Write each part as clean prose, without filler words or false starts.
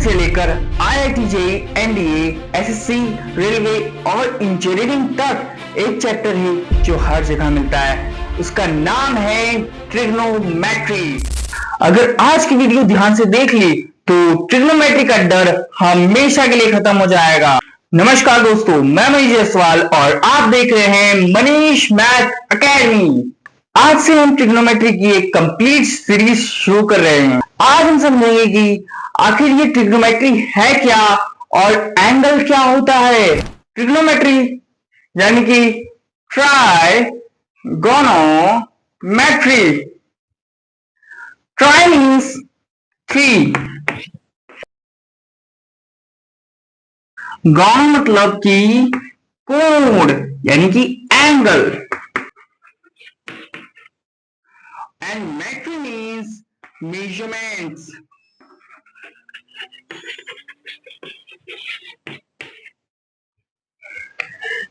से लेकर IIT JEE, NDA, SSC, railway और इंजीनियरिंग तक एक चैप्टर है जो हर जगह मिलता है। उसका नाम है ट्रिग्नोमेट्री। अगर आज की वीडियो ध्यान से देख ली तो ट्रिग्नोमेट्री का डर हमेशा के लिए खत्म हो जाएगा। नमस्कार दोस्तों, मैं मनीष जायसवाल और आप देख रहे हैं मनीष मैथ एकेडमी। आज से हम ट्रिग्नोमेट्री की एक कंप्लीट सीरीज शुरू कर रहे हैं। आज हम समझेंगे कि आखिर ये ट्रिग्नोमेट्री है क्या और एंगल क्या होता है। ट्रिग्नोमेट्री यानी कि ट्राइगोनोमेट्री। ट्राई मीन्स 3, गॉन मतलब कि कोण यानी कि एंगल, एंड मेट्री मीन्स मेजरमेंट्स।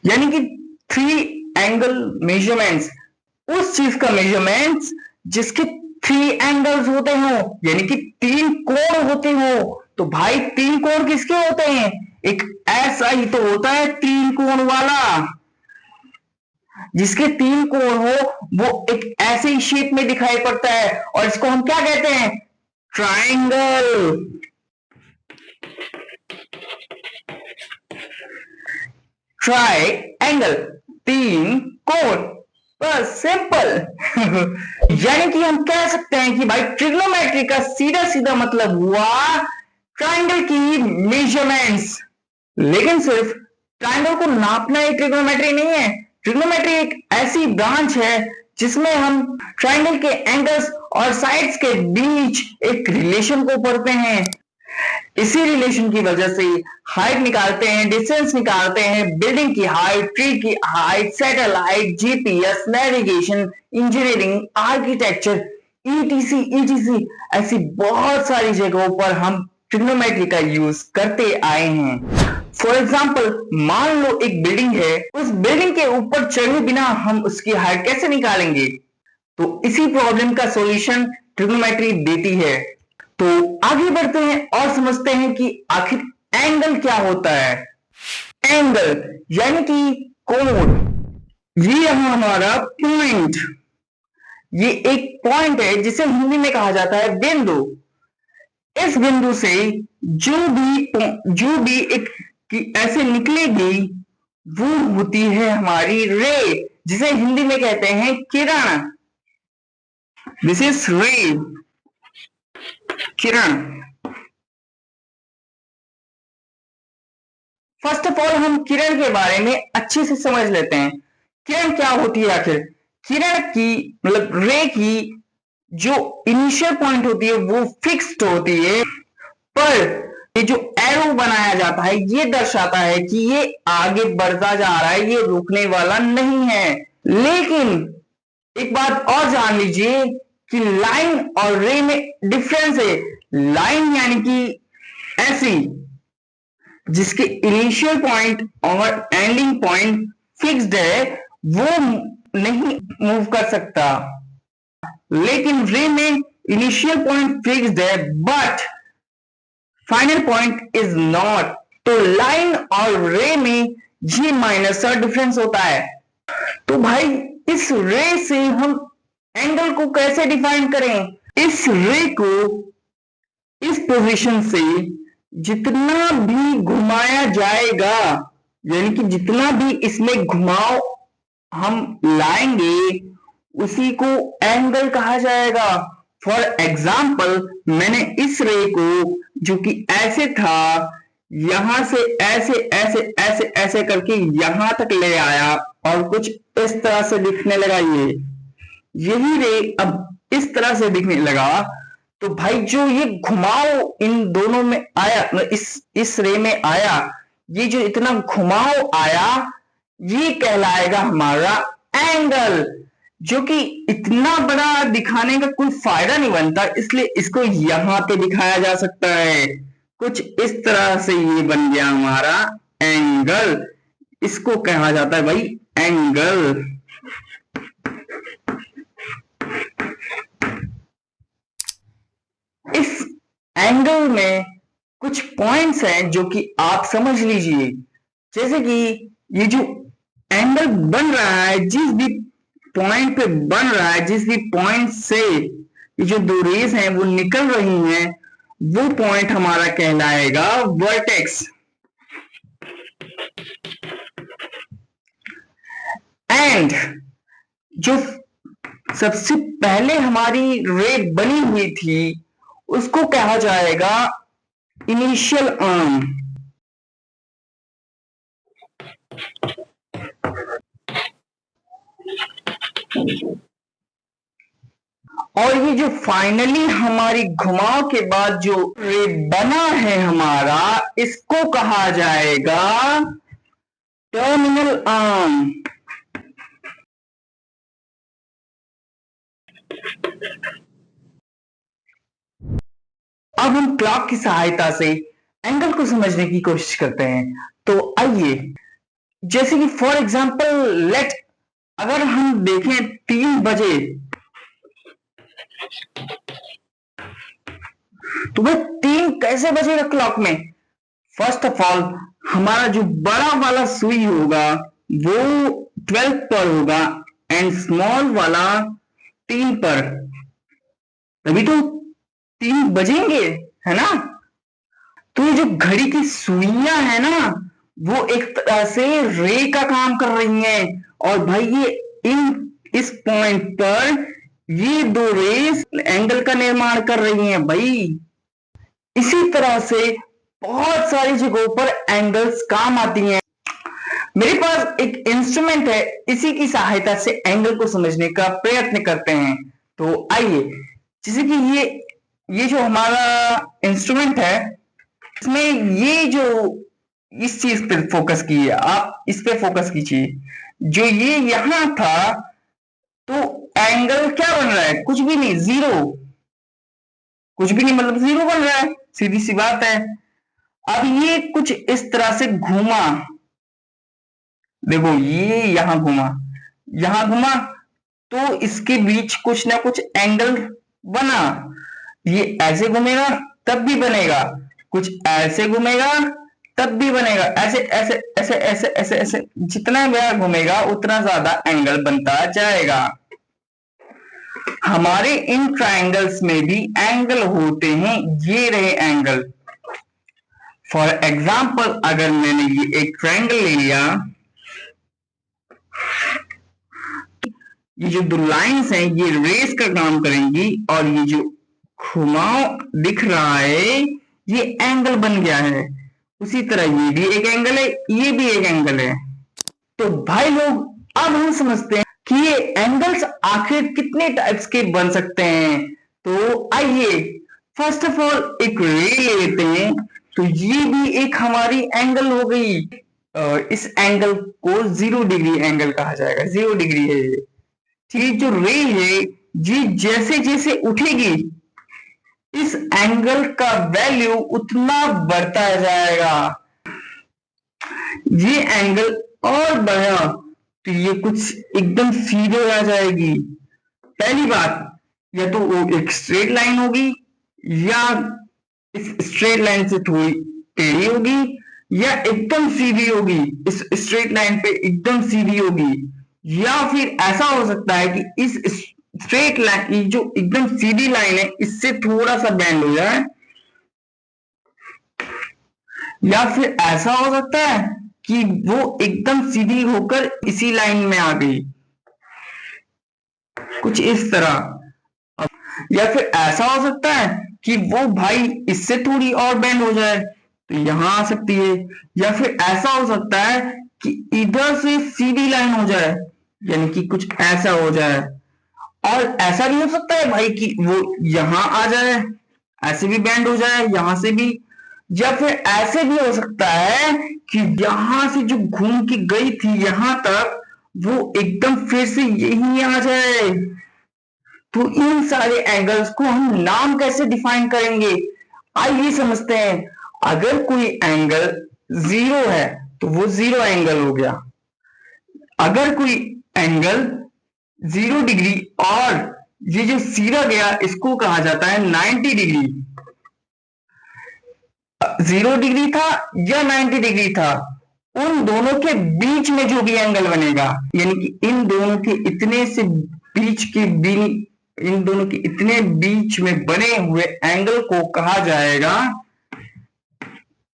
यानी कि 3 एंगल मेजरमेंट्स, उस चीज का मेजरमेंट्स जिसके 3 एंगल्स होते हो, यानी कि 3 कोण होते हो। तो भाई 3 कोण किसके होते हैं? एक ऐसा ही तो होता है 3 कोण वाला। जिसके 3 कोण हो वो एक ऐसे ही शेप में दिखाई पड़ता है और इसको हम क्या कहते हैं? ट्रायंगल। ट्रायंगल, 3 कोण, बस सिंपल। यानी कि हम कह सकते हैं कि भाई ट्रिग्नोमेट्री का सीधा सीधा मतलब हुआ ट्रायंगल की मेजरमेंट्स। लेकिन सिर्फ ट्रायंगल को नापना ही ट्रिग्नोमेट्री नहीं है। ट्रिग्नोमेट्री एक ऐसी ब्रांच है जिसमें हम ट्रायंगल के एंगल्स और साइड्स के बीच एक रिलेशन को पढ़ते हैं। इसी रिलेशन की वजह से हाइट निकालते हैं, डिस्टेंस निकालते हैं, बिल्डिंग की हाइट, ट्री की height, satellite, GPS, navigation, engineering, architecture, etc etc ऐसी बहुत सारी जगहों पर हम ट्रिग्नोमेट्री का यूज करते आए हैं। फॉर एग्जाम्पल, मान लो एक बिल्डिंग है, उस बिल्डिंग के ऊपर चढ़े बिना हम उसकी हाइट कैसे निकालेंगे? तो इसी प्रॉब्लम का सॉल्यूशन ट्रिग्नोमेट्री देती है। तो आगे बढ़ते हैं और समझते हैं कि आखिर एंगल क्या होता है। एंगल यानी कि कोण। ये हमारा पॉइंट, ये एक पॉइंट है जिसे हिंदी में कहा जाता है बिंदु। इस बिंदु से जो भी एक ऐसे निकलेगी वो होती है हमारी रे, जिसे हिंदी में कहते हैं किरण। दिस इज रे, किरण। फर्स्ट ऑफ ऑल हम किरण के बारे में अच्छे से समझ लेते हैं। किरण क्या होती है आखिर? किरण की मतलब रे की जो इनिशियल पॉइंट होती है वो फिक्स्ड होती है, पर ये जो एरो बनाया जाता है ये दर्शाता है कि ये आगे बढ़ता जा रहा है, ये रुकने वाला नहीं है। लेकिन एक बात और जान लीजिए कि लाइन और रे में डिफरेंस है। लाइन यानी कि ऐसी जिसके इनिशियल पॉइंट और एंडिंग पॉइंट फिक्स्ड है, वो नहीं मूव कर सकता। लेकिन रे में इनिशियल पॉइंट फिक्स्ड है but final point is not. तो लाइन और रे में ये माइनर सा डिफरेंस होता है। तो भाई इस रे से हम एंगल को कैसे डिफाइन करें? इस रे को इस पोजीशन से जितना भी घुमाया जाएगा, यानी कि जितना भी इसमें घुमाव हम लाएंगे उसी को एंगल कहा जाएगा। फॉर एग्जाम्पल, मैंने इस रे को जो कि ऐसे था यहां से ऐसे ऐसे ऐसे ऐसे करके यहां तक ले आया और कुछ इस तरह से दिखने लगा। यही रे अब इस तरह से दिखने लगा। तो भाई जो ये घुमाव इन दोनों में आया, इस रे में आया, ये जो इतना घुमाव आया ये कहलाएगा हमारा एंगल। जो कि इतना बड़ा दिखाने का कोई फायदा नहीं बनता, इसलिए इसको यहां पे दिखाया जा सकता है। कुछ इस तरह से ये बन गया हमारा एंगल। इसको कहा जाता है भाई एंगल। इस एंगल में कुछ पॉइंट्स हैं जो कि आप समझ लीजिए, जैसे कि ये जो एंगल बन रहा है, जिस भी पॉइंट पे बन रहा है, जिस भी पॉइंट से ये जो दो रेज हैं वो निकल रही हैं, वो पॉइंट हमारा कहलाएगा वर्टेक्स। एंड जो सबसे पहले हमारी रे बनी हुई थी उसको कहा जाएगा इनिशियल आर्म। और ये जो फाइनली हमारी घुमाव के बाद जो रे बना है हमारा, इसको कहा जाएगा टर्मिनल आर्म। अब हम क्लॉक की सहायता से एंगल को समझने की कोशिश करते हैं। तो आइए, जैसे कि फॉर एग्जांपल लेट, अगर हम देखें 3 बजे, तो वह 3 कैसे बजेगा क्लॉक में? फर्स्ट ऑफ ऑल हमारा जो बड़ा वाला सुई होगा वो 12 पर होगा एंड स्मॉल वाला 3 पर, तभी तो 3 बजेंगे, है ना? तो ये जो घड़ी की सुइयां है ना, वो एक तरह से रे का काम कर रही हैं। और भाई ये इस पॉइंट पर ये दो रेस एंगल का निर्माण कर रही हैं भाई। इसी तरह से बहुत सारी जगहों पर एंगल्स काम आती हैं। मेरे पास एक इंस्ट्रूमेंट है, इसी की सहायता से एंगल को समझने का प्रयत्न करते हैं। तो आइए, जैसे कि ये जो हमारा इंस्ट्रूमेंट है, इसमें ये जो इस चीज पे फोकस कीजिए, आप इस पे फोकस कीजिए। जो ये यहां था, तो एंगल क्या बन रहा है? कुछ भी नहीं, जीरो। कुछ भी नहीं मतलब जीरो बन रहा है, सीधी सी बात है। अब ये कुछ इस तरह से घूमा, देखो ये यहां घूमा, तो इसके बीच कुछ ना कुछ एंगल बना। ये ऐसे घूमेगा तब भी बनेगा, कुछ ऐसे घूमेगा तब भी बनेगा, ऐसे ऐसे ऐसे ऐसे ऐसे ऐसे, जितना बार घूमेगा उतना ज्यादा एंगल बनता जाएगा। हमारे इन ट्रायंगल्स में भी एंगल होते हैं, ये रहे एंगल। फॉर एग्जाम्पल अगर मैंने ये एक ट्रायंगल ले लिया, ये जो दो लाइंस हैं ये रेस का काम करेंगी, और ये जो घुमाव दिख रहा है ये एंगल बन गया है। उसी तरह ये भी एक एंगल है, ये भी एक एंगल है। तो भाई लोग, अब हम समझते हैं कि ये एंगल्स आखिर कितने टाइप्स के बन सकते हैं। तो आइए फर्स्ट ऑफ ऑल एक रे लेते हैं। तो ये भी एक हमारी एंगल हो गई। इस एंगल को 0 डिग्री एंगल कहा जाएगा, 0 डिग्री है ये। ये जो रे है ये जैसे जैसे उठेगी, इस एंगल का वैल्यू उतना बढ़ता जाएगा। ये एंगल और बढ़ा तो ये कुछ एकदम सीधे आ जाएगी। पहली बात, या तो वो एक स्ट्रेट लाइन होगी, या इस स्ट्रेट लाइन से थोड़ी टेढ़ी होगी, या एकदम सीधी होगी, इस स्ट्रेट लाइन पे एकदम सीधी होगी। या फिर ऐसा हो सकता है कि इस स्ट्रेट लाइन, जो एकदम सीधी लाइन है, इससे थोड़ा सा बेंड हो जाए। या फिर ऐसा हो सकता है कि वो एकदम सीधी होकर इसी लाइन में आ गई, कुछ इस तरह। या फिर ऐसा हो सकता है कि वो भाई इससे थोड़ी और बेंड हो जाए, तो यहां आ सकती है। या फिर ऐसा हो सकता है कि इधर से सीधी लाइन हो जाए, यानी कि कुछ ऐसा हो जाए। और ऐसा भी हो सकता है भाई कि वो यहां आ जाए, ऐसे भी बेंड हो जाए, यहां से भी। या फिर ऐसे भी हो सकता है कि यहां से जो घूम के गई थी यहां तक, वो एकदम फिर से यही आ जाए। तो इन सारे एंगल्स को हम नाम कैसे डिफाइन करेंगे, आइए समझते हैं। अगर कोई एंगल 0 है तो वो 0 एंगल हो गया। अगर कोई एंगल 0 डिग्री और ये जो सीधा गया इसको कहा जाता है 90 डिग्री। 0 डिग्री था या 90 डिग्री था, उन दोनों के बीच में जो भी एंगल बनेगा, यानी कि इन दोनों के इतने से बीच के इन दोनों के इतने बीच में बने हुए एंगल को कहा जाएगा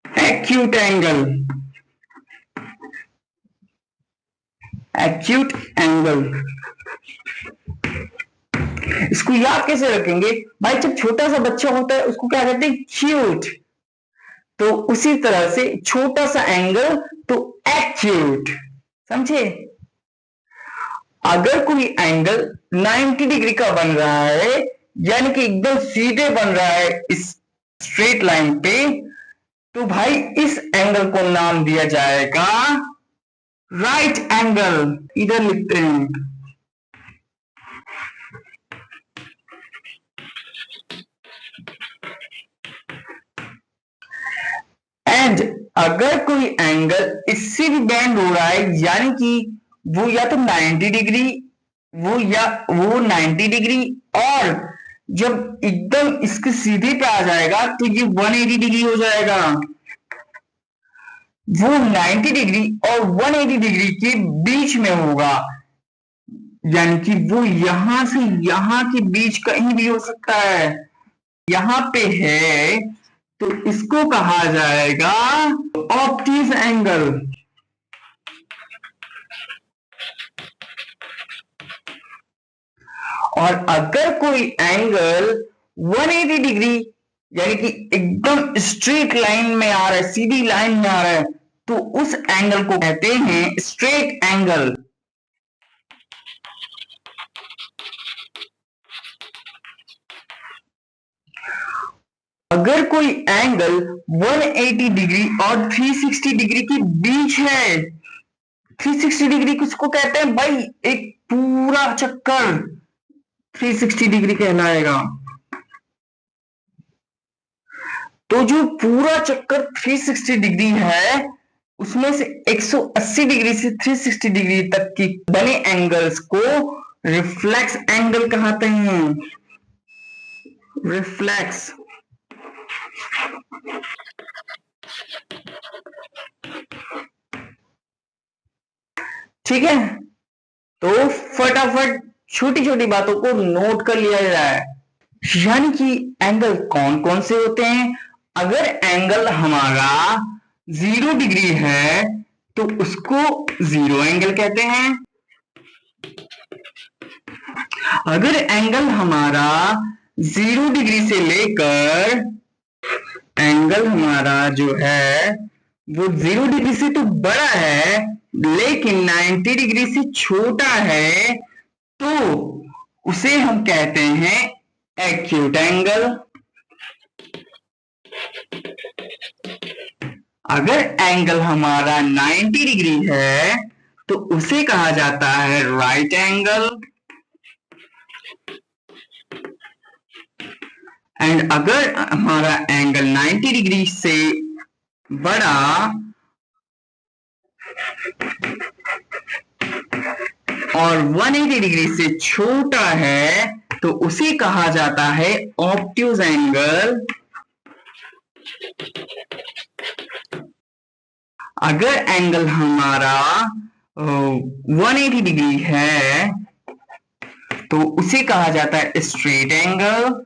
एक्यूट एंगल। Acute angle. इसको याद कैसे रखेंगे भाई? जब छोटा सा बच्चा होता है उसको क्या कहते हैं? क्यूट। तो उसी तरह से छोटा सा एंगल तो एक्यूट, समझे? अगर कोई एंगल 90 डिग्री का बन रहा है, यानी कि एकदम सीधे बन रहा है इस स्ट्रेट लाइन पे, तो भाई इस एंगल को नाम दिया जाएगा राइट एंगल। इधर लिखते हैं। एंड अगर कोई एंगल इससे भी बेंड हो रहा है, यानी कि वो या तो 90 डिग्री, वो 90 डिग्री, और जब एकदम इसके सीधे पे आ जाएगा तो ये 180 डिग्री हो जाएगा। वो 90 डिग्री और 180 डिग्री के बीच में होगा, यानी कि वो यहां से यहां के बीच कहीं भी हो सकता है। यहां पे है तो इसको कहा जाएगा ऑब्ट्यूज एंगल। और अगर कोई एंगल 180 डिग्री, यानी कि एकदम स्ट्रेट लाइन में आ रहा है, सीधी लाइन में आ रहा है, तो उस एंगल को कहते हैं स्ट्रेट एंगल। अगर कोई एंगल 180 डिग्री और 360 डिग्री के बीच है, 360 डिग्री किसको कहते हैं भाई? एक पूरा चक्कर 360 डिग्री कहलाएगा। तो जो पूरा चक्कर 360 डिग्री है, उसमें से 180 डिग्री से 360 डिग्री तक की बने एंगल्स को रिफ्लेक्स एंगल कहते हैं। रिफ्लेक्स। ठीक है, तो फटाफट छोटी छोटी बातों को नोट कर लिया जाए। यानी कि एंगल कौन कौन से होते हैं? अगर एंगल हमारा 0 डिग्री है तो उसको जीरो एंगल कहते हैं। अगर एंगल हमारा 0 डिग्री से लेकर एंगल हमारा जो है वो 0 डिग्री से तो बड़ा है लेकिन 90 डिग्री से छोटा है, तो उसे हम कहते हैं एक्यूट एंगल। अगर एंगल हमारा 90 डिग्री है तो उसे कहा जाता है राइट एंगल। एंड अगर हमारा एंगल 90 डिग्री से बड़ा और 180 डिग्री से छोटा है तो उसे कहा जाता है ऑब्ट्यूज एंगल। अगर एंगल हमारा 180 डिग्री है तो उसे कहा जाता है स्ट्रेट एंगल।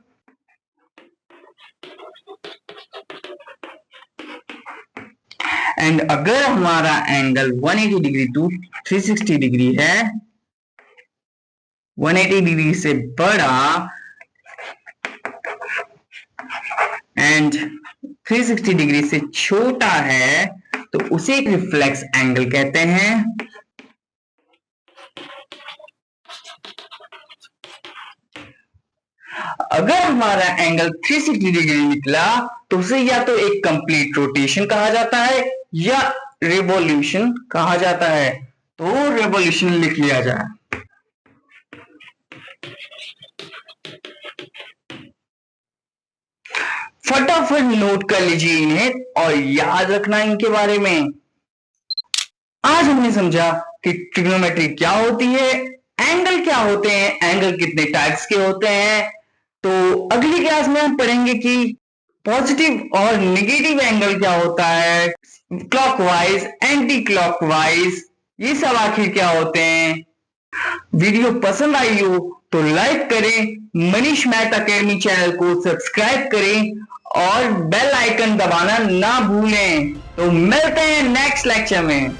एंड अगर हमारा एंगल 180 डिग्री टू 360 डिग्री है, 180 डिग्री से बड़ा एंड 360 डिग्री से छोटा है तो उसे रिफ्लेक्स एंगल कहते हैं। अगर हमारा एंगल 360 डिग्री निकला तो उसे या तो एक कंप्लीट रोटेशन कहा जाता है या रिवॉल्यूशन कहा जाता है। तो रिवॉल्यूशन लिख लिया जाए। फटाफट नोट कर लीजिए इन्हें और याद रखना इनके बारे में। आज हमने समझा कि ट्रिग्नोमेट्री क्या होती है, एंगल क्या होते हैं, एंगल कितने टाइप्स के होते हैं। तो अगली क्लास में हम पढ़ेंगे कि पॉजिटिव और नेगेटिव एंगल क्या होता है, क्लॉकवाइज, एंटी क्लॉकवाइज, ये सब आखिर क्या होते हैं। वीडियो पसंद आई हो तो लाइक करें, मनीष मैथ अकेडमी चैनल को सब्सक्राइब करें और बेल आइकन दबाना ना भूलें। तो मिलते हैं नेक्स्ट लेक्चर में।